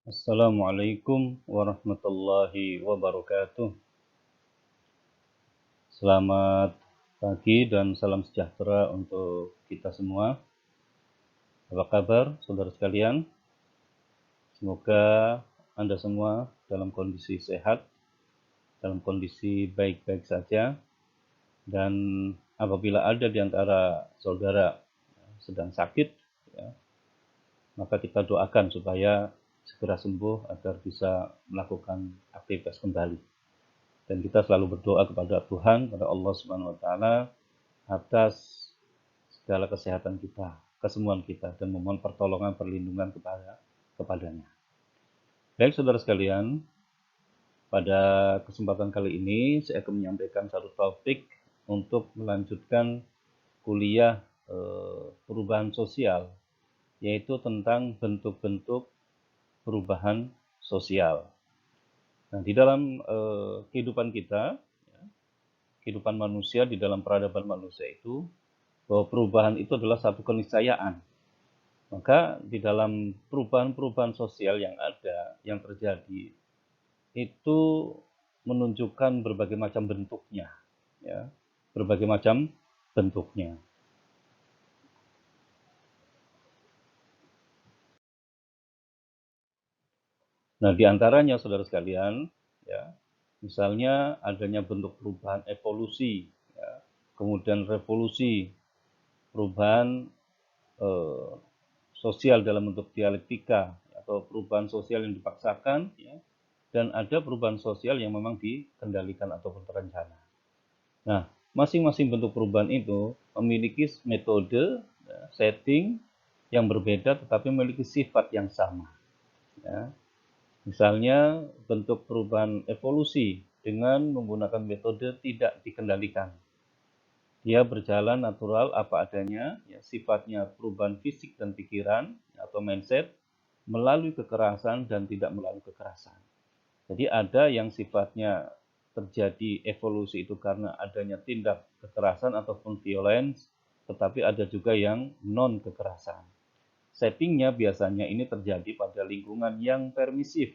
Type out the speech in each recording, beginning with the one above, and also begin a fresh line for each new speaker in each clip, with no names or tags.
Assalamualaikum warahmatullahi wabarakatuh. Selamat pagi dan salam sejahtera untuk kita semua. Apa kabar, saudara sekalian? Semoga Anda semua dalam kondisi sehat, dalam kondisi baik-baik saja. Dan apabila ada di antara saudara sedang sakit, ya, maka kita doakan supaya segera sembuh agar bisa melakukan aktivitas kembali. Dan kita selalu berdoa kepada Tuhan, kepada Allah Subhanahu wa taala atas segala kesehatan kita, kesembuhan kita, dan memohon pertolongan perlindungan kepadanya. Baik saudara sekalian, pada kesempatan kali ini saya akan menyampaikan satu topik untuk melanjutkan kuliah perubahan sosial, yaitu tentang bentuk-bentuk perubahan sosial. Nah, di dalam kehidupan kita, kehidupan manusia, di dalam peradaban manusia itu, bahwa perubahan itu adalah satu keniscayaan. Maka di dalam perubahan-perubahan sosial yang ada, yang terjadi, itu menunjukkan berbagai macam bentuknya, ya, berbagai macam bentuknya. Nah, di antaranya saudara sekalian, ya, misalnya adanya bentuk perubahan evolusi, ya, kemudian revolusi, perubahan eh, sosial dalam bentuk dialektika atau perubahan sosial yang dipaksakan, ya, dan ada perubahan sosial yang memang dikendalikan ataupun terencana. Nah, masing-masing bentuk perubahan itu memiliki metode, ya, setting yang berbeda tetapi memiliki sifat yang sama. Ya. Misalnya bentuk perubahan evolusi dengan menggunakan metode tidak dikendalikan. Dia berjalan natural apa adanya, ya, sifatnya perubahan fisik dan pikiran atau mindset melalui kekerasan dan tidak melalui kekerasan. Jadi ada yang sifatnya terjadi evolusi itu karena adanya tindak kekerasan ataupun violence, tetapi ada juga yang non kekerasan. Settingnya biasanya ini terjadi pada lingkungan yang permisif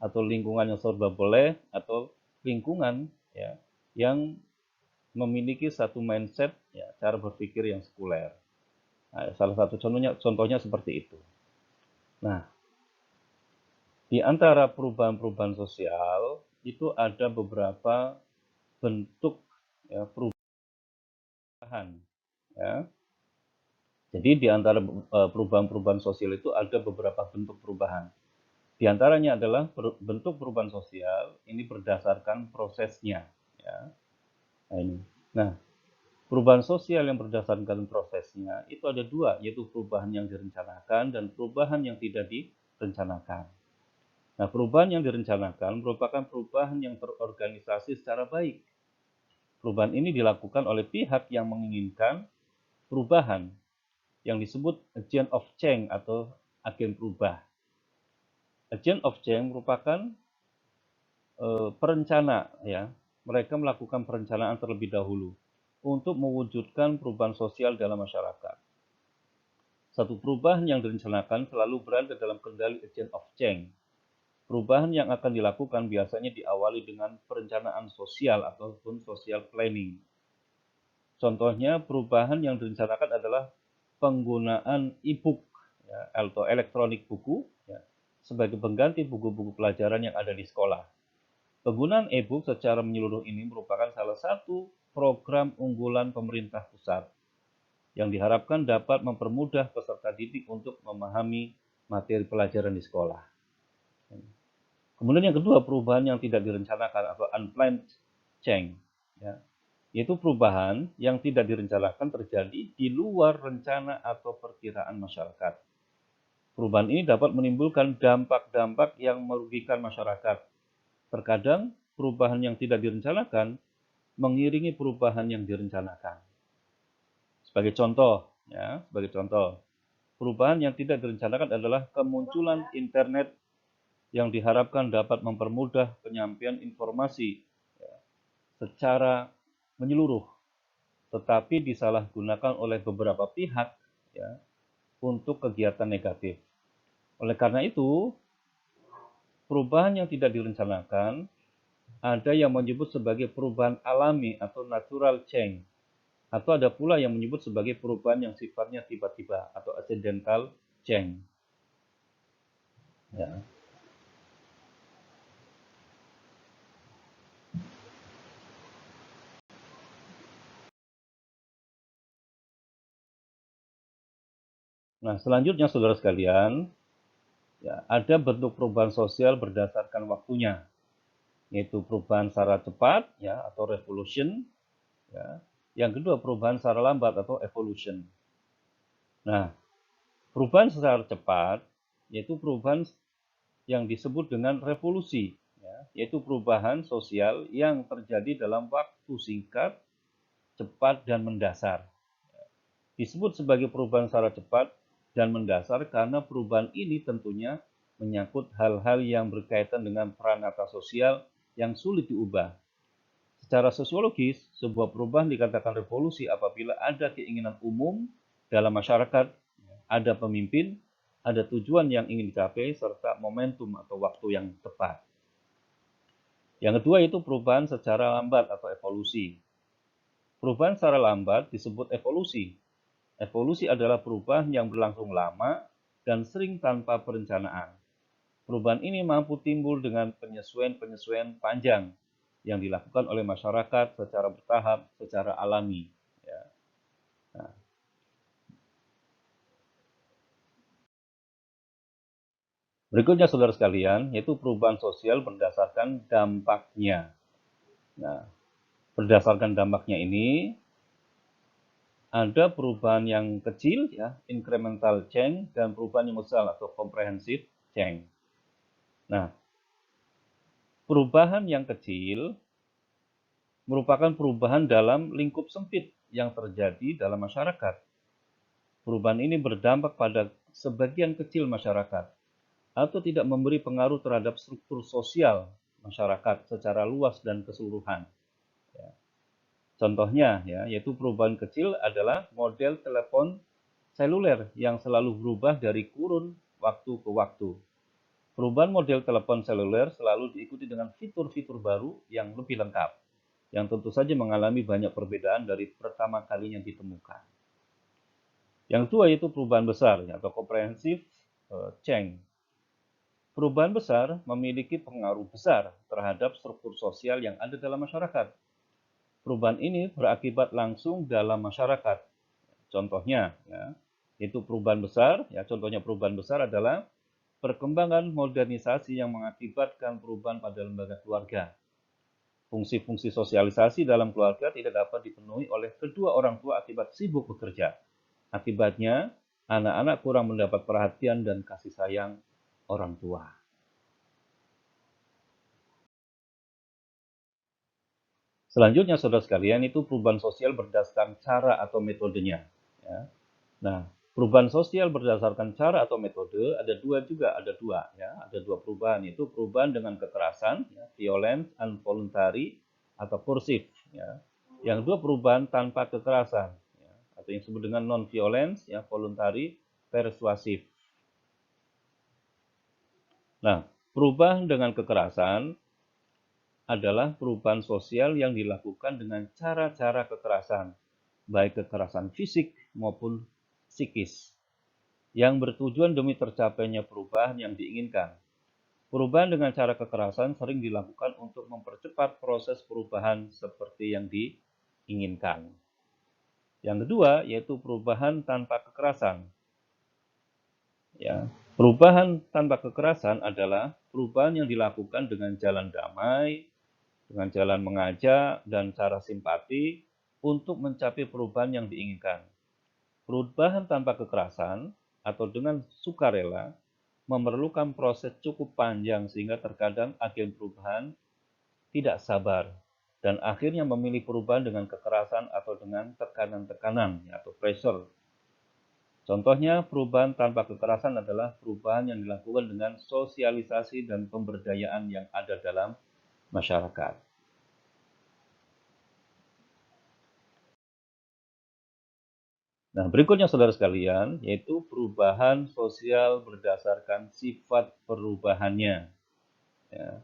atau lingkungan yang serba boleh atau lingkungan, ya, yang memiliki satu mindset, ya, cara berpikir yang sekuler. Nah, salah satu contohnya seperti itu. Nah, di antara perubahan-perubahan sosial itu ada beberapa bentuk, ya, perubahan. Ya. Jadi di antara perubahan-perubahan sosial itu ada beberapa bentuk perubahan. Di antaranya adalah bentuk perubahan sosial ini berdasarkan prosesnya. Ya. Nah, ini. Nah, perubahan sosial yang berdasarkan prosesnya itu ada dua, yaitu perubahan yang direncanakan dan perubahan yang tidak direncanakan. Nah, perubahan yang direncanakan merupakan perubahan yang terorganisasi secara baik. Perubahan ini dilakukan oleh pihak yang menginginkan perubahan yang disebut agent of change atau agen perubah. Agent of change merupakan perencana, ya. Mereka melakukan perencanaan terlebih dahulu untuk mewujudkan perubahan sosial dalam masyarakat. Satu perubahan yang direncanakan selalu berada dalam kendali agent of change. Perubahan yang akan dilakukan biasanya diawali dengan perencanaan sosial ataupun social planning. Contohnya, perubahan yang direncanakan adalah penggunaan e-book, ya, atau elektronik buku, ya, sebagai pengganti buku-buku pelajaran yang ada di sekolah. Penggunaan e-book secara menyeluruh ini merupakan salah satu program unggulan pemerintah pusat yang diharapkan dapat mempermudah peserta didik untuk memahami materi pelajaran di sekolah. Kemudian yang kedua, perubahan yang tidak direncanakan atau unplanned change, ya, yaitu perubahan yang tidak direncanakan terjadi di luar rencana atau perkiraan masyarakat. Perubahan ini dapat menimbulkan dampak-dampak yang merugikan masyarakat. Terkadang perubahan yang tidak direncanakan mengiringi perubahan yang direncanakan. Sebagai contoh, ya, perubahan yang tidak direncanakan adalah kemunculan internet yang diharapkan dapat mempermudah penyampaian informasi, ya, secara menyeluruh, tetapi disalahgunakan oleh beberapa pihak, ya, untuk kegiatan negatif. Oleh karena itu, perubahan yang tidak direncanakan, ada yang menyebut sebagai perubahan alami atau natural change, atau ada pula yang menyebut sebagai perubahan yang sifatnya tiba-tiba atau accidental change. Ya. Nah, selanjutnya saudara sekalian, ya, ada bentuk perubahan sosial berdasarkan waktunya, yaitu perubahan secara cepat ya atau revolution, ya. Yang kedua perubahan secara lambat atau evolution. Nah, perubahan secara cepat yaitu perubahan yang disebut dengan revolusi, ya, yaitu perubahan sosial yang terjadi dalam waktu singkat, cepat, dan mendasar. Disebut sebagai perubahan secara cepat dan mendasar karena perubahan ini tentunya menyangkut hal-hal yang berkaitan dengan peranata sosial yang sulit diubah. Secara sosiologis, sebuah perubahan dikatakan revolusi apabila ada keinginan umum dalam masyarakat, ada pemimpin, ada tujuan yang ingin dicapai, serta momentum atau waktu yang tepat. Yang kedua itu perubahan secara lambat atau evolusi. Perubahan secara lambat disebut evolusi. Evolusi adalah perubahan yang berlangsung lama dan sering tanpa perencanaan. Perubahan ini mampu timbul dengan penyesuaian-penyesuaian panjang yang dilakukan oleh masyarakat secara bertahap, secara alami. Ya. Nah, berikutnya saudara sekalian, yaitu perubahan sosial berdasarkan dampaknya. Nah, berdasarkan dampaknya ini, ada perubahan yang kecil, ya, incremental change, dan perubahan yang besar atau comprehensive change. Nah, perubahan yang kecil merupakan perubahan dalam lingkup sempit yang terjadi dalam masyarakat. Perubahan ini berdampak pada sebagian kecil masyarakat atau tidak memberi pengaruh terhadap struktur sosial masyarakat secara luas dan keseluruhan. Ya. Contohnya, ya, yaitu perubahan kecil adalah model telepon seluler yang selalu berubah dari kurun waktu ke waktu. Perubahan model telepon seluler selalu diikuti dengan fitur-fitur baru yang lebih lengkap, yang tentu saja mengalami banyak perbedaan dari pertama kalinya ditemukan. Yang kedua yaitu perubahan besar atau comprehensive change. Perubahan besar memiliki pengaruh besar terhadap struktur sosial yang ada dalam masyarakat. Perubahan ini berakibat langsung dalam masyarakat. Contohnya, ya, yaitu perubahan besar. Ya, contohnya perubahan besar adalah perkembangan modernisasi yang mengakibatkan perubahan pada lembaga keluarga. Fungsi-fungsi sosialisasi dalam keluarga tidak dapat dipenuhi oleh kedua orang tua akibat sibuk bekerja. Akibatnya, anak-anak kurang mendapat perhatian dan kasih sayang orang tua. Selanjutnya, saudara sekalian, itu perubahan sosial berdasarkan cara atau metodenya. Ya. Nah, perubahan sosial berdasarkan cara atau metode ada dua juga, ya, ada dua perubahan, yaitu perubahan dengan kekerasan, ya, violence, involuntary atau coercive. Ya. Yang kedua perubahan tanpa kekerasan, ya, atau yang disebut dengan non-violence, ya, voluntary, persuasive. Nah, perubahan dengan kekerasan adalah perubahan sosial yang dilakukan dengan cara-cara kekerasan, baik kekerasan fisik maupun psikis, yang bertujuan demi tercapainya perubahan yang diinginkan. Perubahan dengan cara kekerasan sering dilakukan untuk mempercepat proses perubahan seperti yang diinginkan. Yang kedua, yaitu perubahan tanpa kekerasan. Ya, perubahan tanpa kekerasan adalah perubahan yang dilakukan dengan jalan damai, dengan jalan mengajak dan cara simpati untuk mencapai perubahan yang diinginkan. Perubahan tanpa kekerasan atau dengan sukarela memerlukan proses cukup panjang sehingga terkadang agen perubahan tidak sabar dan akhirnya memilih perubahan dengan kekerasan atau dengan tekanan-tekanan atau pressure. Contohnya, perubahan tanpa kekerasan adalah perubahan yang dilakukan dengan sosialisasi dan pemberdayaan yang ada dalam masyarakat. Nah, berikutnya saudara sekalian, yaitu perubahan sosial berdasarkan sifat perubahannya. Ya.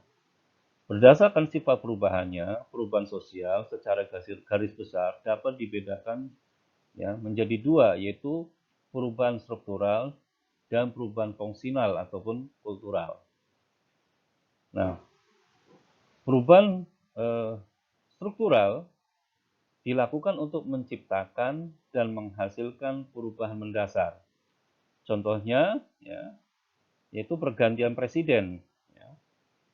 Berdasarkan sifat perubahannya, perubahan sosial secara garis besar dapat dibedakan ya menjadi dua, yaitu perubahan struktural dan perubahan fungsional ataupun kultural. Nah, perubahan struktural dilakukan untuk menciptakan dan menghasilkan perubahan mendasar. Contohnya, ya, yaitu pergantian presiden. Ya.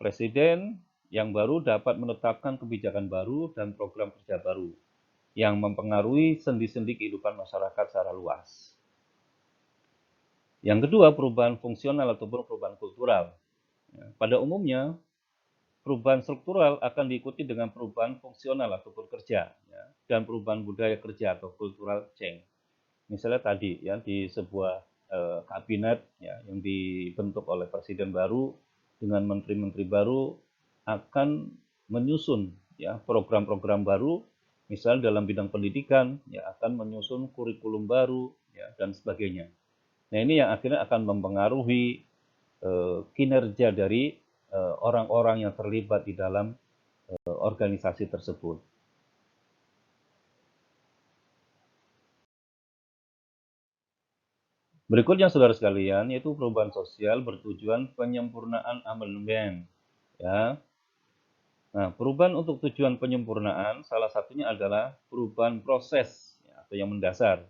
Presiden yang baru dapat menetapkan kebijakan baru dan program kerja baru yang mempengaruhi sendi-sendi kehidupan masyarakat secara luas. Yang kedua, perubahan fungsional ataupun perubahan kultural. Ya. Pada umumnya, perubahan struktural akan diikuti dengan perubahan fungsional ataupun kerja, ya, dan perubahan budaya kerja atau cultural change. Misalnya tadi ya di sebuah kabinet ya yang dibentuk oleh presiden baru dengan menteri-menteri baru akan menyusun ya program-program baru, misal dalam bidang pendidikan ya akan menyusun kurikulum baru ya dan sebagainya. Nah, ini yang akhirnya akan mempengaruhi kinerja dari orang-orang yang terlibat di dalam organisasi tersebut. Berikutnya saudara sekalian, yaitu perubahan sosial bertujuan penyempurnaan amandemen. Ya. Nah, perubahan untuk tujuan penyempurnaan salah satunya adalah perubahan proses ya, atau yang mendasar.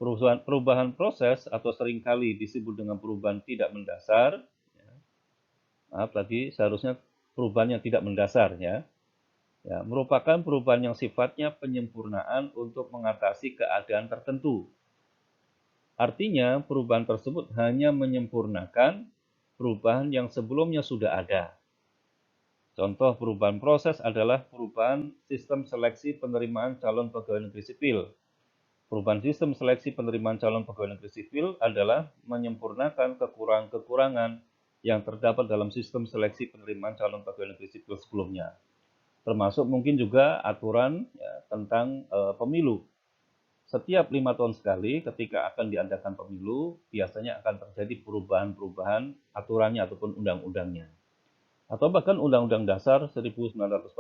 Perubahan proses atau seringkali disebut dengan perubahan tidak mendasar. Ya. Maaf, tadi seharusnya perubahan yang tidak mendasar ya. Ya, merupakan perubahan yang sifatnya penyempurnaan untuk mengatasi keadaan tertentu. Artinya, perubahan tersebut hanya menyempurnakan perubahan yang sebelumnya sudah ada. Contoh perubahan proses adalah perubahan sistem seleksi penerimaan calon pegawai negeri sipil. Perubahan sistem seleksi penerimaan calon pegawai negeri sipil adalah menyempurnakan kekurangan-kekurangan yang terdapat dalam sistem seleksi penerimaan calon pegawai negeri sipil sebelumnya. Termasuk mungkin juga aturan ya, tentang pemilu. Setiap 5 tahun sekali ketika akan diadakan pemilu, biasanya akan terjadi perubahan-perubahan aturannya ataupun undang-undangnya. Atau bahkan Undang-Undang Dasar 1945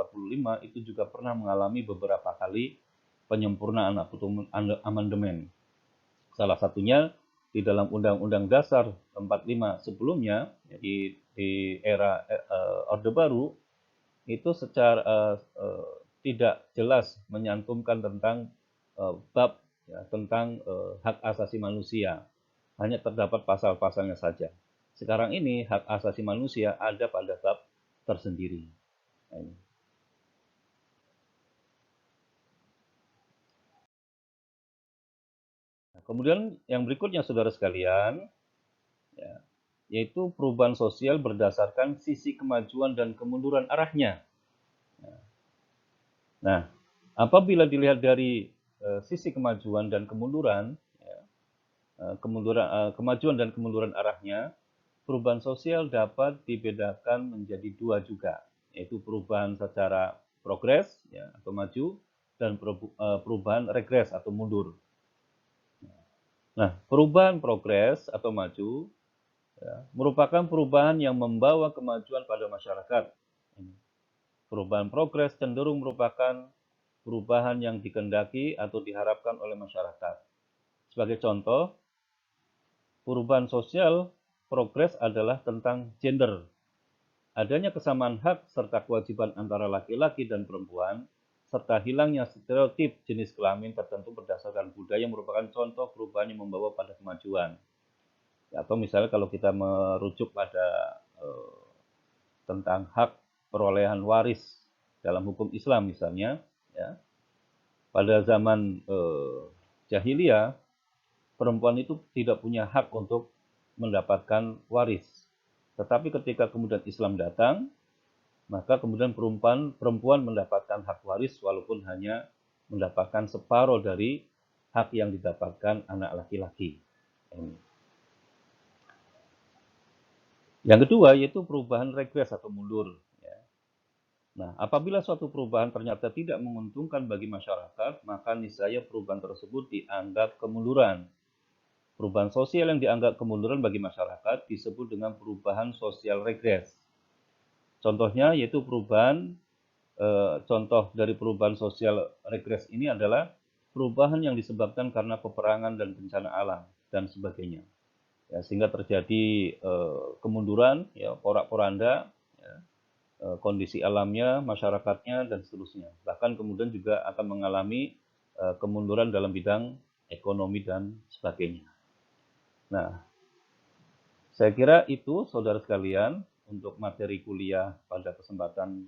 itu juga pernah mengalami beberapa kali penyempurnaan atau amandemen. Salah satunya di dalam Undang-Undang Dasar 45 sebelumnya, jadi di era Orde Baru, itu secara tidak jelas menyantumkan tentang bab ya, tentang hak asasi manusia. Hanya terdapat pasal-pasalnya saja. Sekarang ini hak asasi manusia ada pada bab tersendiri. Nah, kemudian yang berikutnya saudara sekalian, ya, yaitu perubahan sosial berdasarkan sisi kemajuan dan kemunduran arahnya. Nah, apabila dilihat dari sisi kemajuan dan kemunduran, ya, kemajuan dan kemunduran arahnya, perubahan sosial dapat dibedakan menjadi dua juga, yaitu perubahan secara progres ya, atau maju dan perubahan regres atau mundur. Nah, perubahan progres atau maju ya, merupakan perubahan yang membawa kemajuan pada masyarakat. Perubahan progres cenderung merupakan perubahan yang dikehendaki atau diharapkan oleh masyarakat. Sebagai contoh, perubahan sosial progres adalah tentang gender. Adanya kesamaan hak serta kewajiban antara laki-laki dan perempuan, serta hilangnya stereotip jenis kelamin tertentu berdasarkan budaya merupakan contoh perubahan yang membawa pada kemajuan. Atau misalnya kalau kita merujuk pada tentang hak perolehan waris dalam hukum Islam misalnya, ya, pada zaman jahiliyah perempuan itu tidak punya hak untuk mendapatkan waris. Tetapi ketika kemudian Islam datang, maka kemudian perempuan mendapatkan hak waris walaupun hanya mendapatkan separuh dari hak yang didapatkan anak laki-laki. Yang kedua yaitu perubahan regres atau mundur. Nah, apabila suatu perubahan ternyata tidak menguntungkan bagi masyarakat, maka niscaya perubahan tersebut dianggap kemunduran. Perubahan sosial yang dianggap kemunduran bagi masyarakat disebut dengan perubahan sosial regres. Contohnya yaitu contoh dari perubahan sosial regres ini adalah perubahan yang disebabkan karena peperangan dan bencana alam dan sebagainya. Ya, sehingga terjadi kemunduran, ya, porak-poranda, ya, kondisi alamnya, masyarakatnya, dan seterusnya. Bahkan kemudian juga akan mengalami kemunduran dalam bidang ekonomi dan sebagainya. Nah, saya kira itu, saudara sekalian, untuk materi kuliah pada kesempatan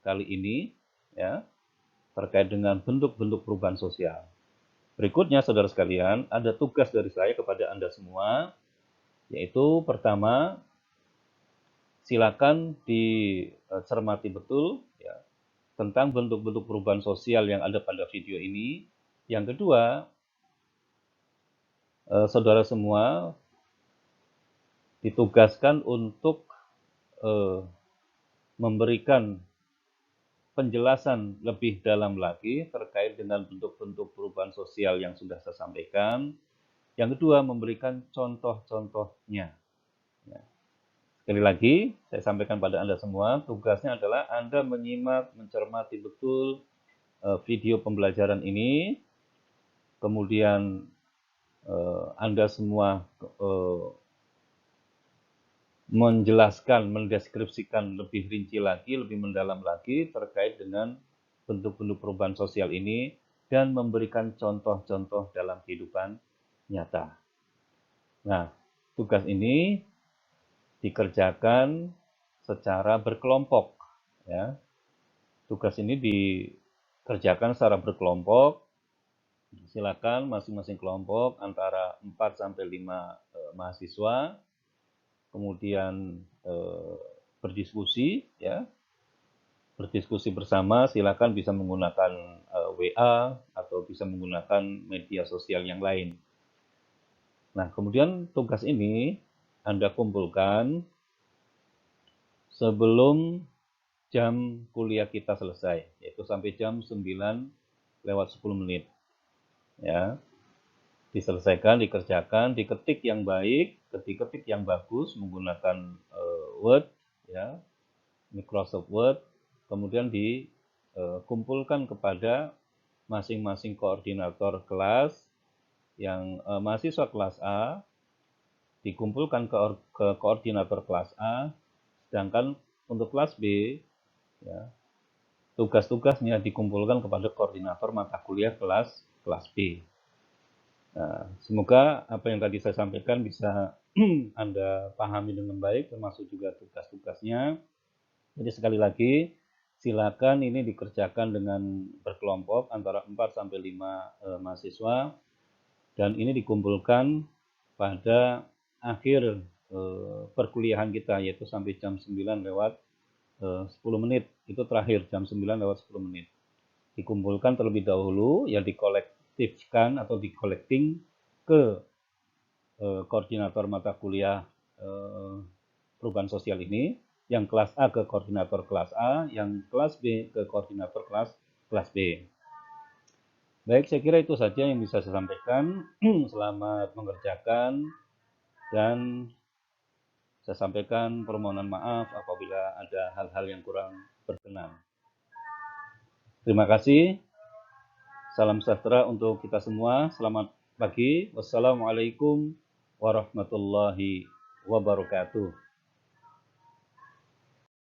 kali ini, ya, terkait dengan bentuk-bentuk perubahan sosial. Berikutnya, saudara sekalian, ada tugas dari saya kepada Anda semua, yaitu pertama, silakan dicermati betul, ya, tentang bentuk-bentuk perubahan sosial yang ada pada video ini. Yang kedua, saudara semua ditugaskan untuk memberikan penjelasan lebih dalam lagi terkait dengan bentuk-bentuk perubahan sosial yang sudah saya sampaikan. Yang kedua, memberikan contoh-contohnya. Ya. Sekali lagi, saya sampaikan pada Anda semua, tugasnya adalah Anda menyimak, mencermati betul video pembelajaran ini, kemudian Anda semua menjelaskan, mendeskripsikan lebih rinci lagi, lebih mendalam lagi terkait dengan bentuk-bentuk perubahan sosial ini dan memberikan contoh-contoh dalam kehidupan nyata. Nah, tugas ini dikerjakan secara berkelompok, ya. Tugas ini dikerjakan secara berkelompok. Silakan masing-masing kelompok antara 4 sampai 5 mahasiswa kemudian berdiskusi, ya, berdiskusi bersama. Silakan bisa menggunakan WA atau bisa menggunakan media sosial yang lain. Nah, kemudian tugas ini Anda kumpulkan sebelum jam kuliah kita selesai, yaitu sampai jam 9:10. Ya, diselesaikan, dikerjakan, diketik yang baik, diketik yang bagus menggunakan Word, ya, Microsoft Word, kemudian dikumpulkan kepada masing-masing koordinator kelas. Yang mahasiswa kelas A dikumpulkan ke koordinator kelas A, sedangkan untuk kelas B, ya, tugas-tugasnya dikumpulkan kepada koordinator mata kuliah kelas B. Nah, semoga apa yang tadi saya sampaikan bisa Anda pahami dengan baik, termasuk juga tugas-tugasnya. Jadi sekali lagi, silakan ini dikerjakan dengan berkelompok antara 4 sampai 5 mahasiswa, dan ini dikumpulkan pada akhir perkuliahan kita, yaitu sampai jam 9:10. Itu terakhir, jam 9:10. Dikumpulkan terlebih dahulu, ya, dikolektifkan atau dikolekting ke koordinator mata kuliah perubahan sosial ini, yang kelas A ke koordinator kelas A, yang kelas B ke koordinator kelas B. Baik, saya kira itu saja yang bisa saya sampaikan. Selamat mengerjakan, dan saya sampaikan permohonan maaf apabila ada hal-hal yang kurang berkenan. Terima kasih. Salam sejahtera untuk kita semua. Selamat pagi. Wassalamualaikum warahmatullahi wabarakatuh.